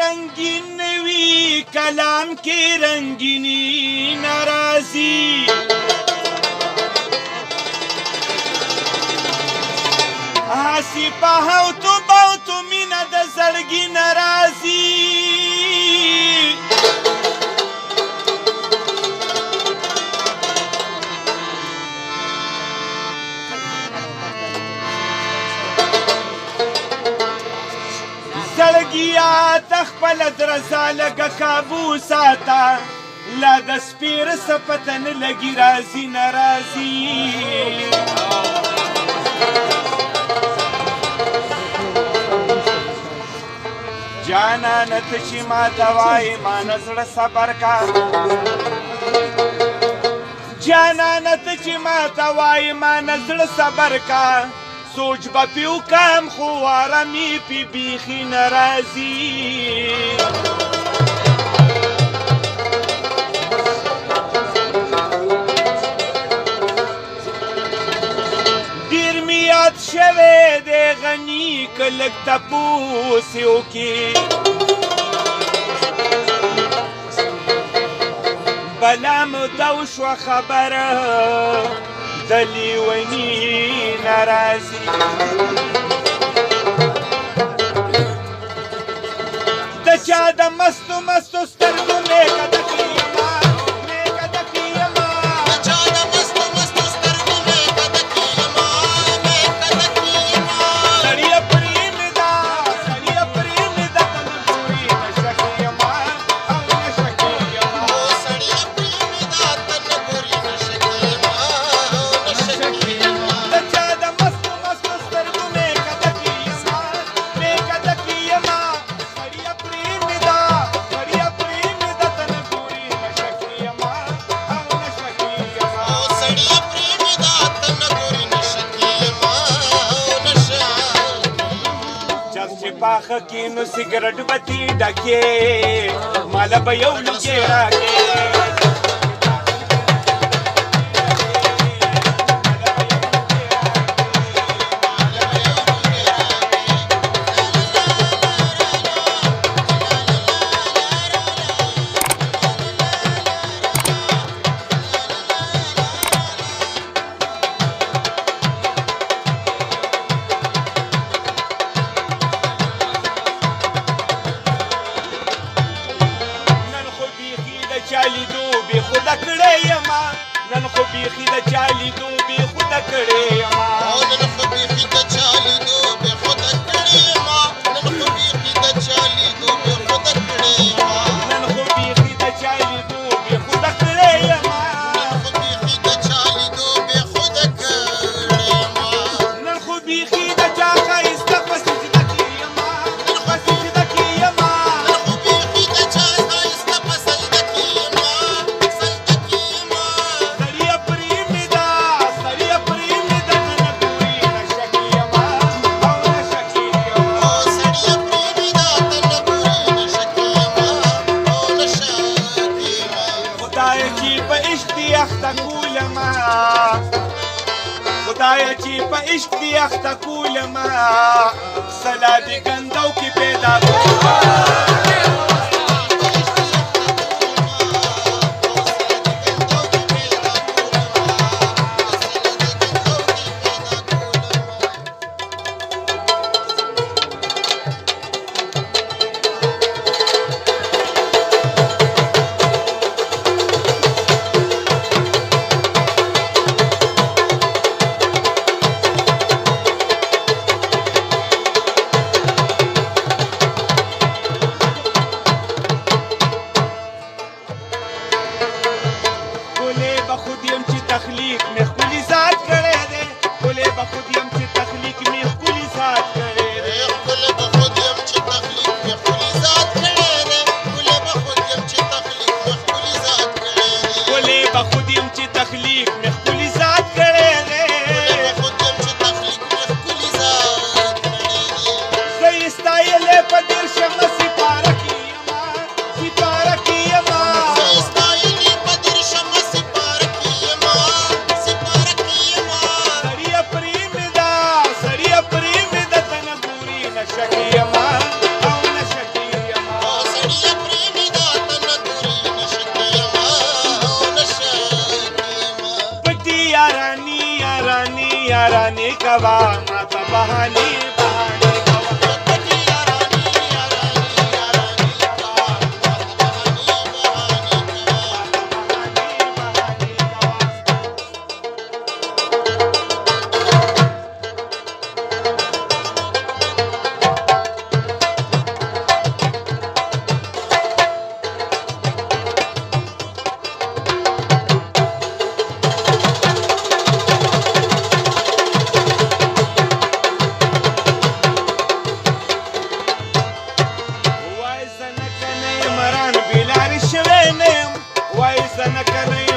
رنگین وی کلام کی رنگینی ناراضی هسی پاو تو مینا د زړګي ناراضي زړګیا تخپل درزا لګه کابو ساته لا د سپیر سپتن لګي راضي ناراضي جانا نت چې ما دوای ما نزړه صبر کا جانا نت چې ما دوای ما نزړه صبر کا سوچ به پیو کم خو آرامي پی بیخي ناراضي ډیر می یاد شوی د غني کلک تپوس وکي بلا مو دا وشوه خبره د لیوني ناراضي د چا د مستو مستو سترګو میکه دکې یما میکه دکې یما د چا د مستو مستو سترګو میکه دکې یما میکه دکې یما سړیه پرېمدا سړیه پرېمدا تنه ګوري نشه کې یما او نشه کې یما سړیه پرېمدا تنه ګوري نشه کې یما پاخه کې نو سیګریټ بتی ډکې مالا به یو لوګې راکې نن خو بیخي د چا لیدو بې خوده کړې یما نن خو بیخي د چا لیدو بې خوده کړې یما نن خو بیخي د چا لیدو بې خوده کړې یما نن خو بیخي د چا لیدو بې خوده کړې یما نن خو بیخي د چا لیدو بې خوده کړې یما نن خو بیخي د چا ښایسته په سجده کې یما په سجده کې یما نن خو بیخي د چا ښایسته په سجده کې یما سجده کې یما خدایا چې په عشق دی اخته کولما سلا دې ګندو کې پیدا कवा माता बहानी बहानी कवा कधी यारानी यारानी यारानी कवा माता बहानी बहानी कवा وای سنکنه مران بیلار شوینم وای سنکنه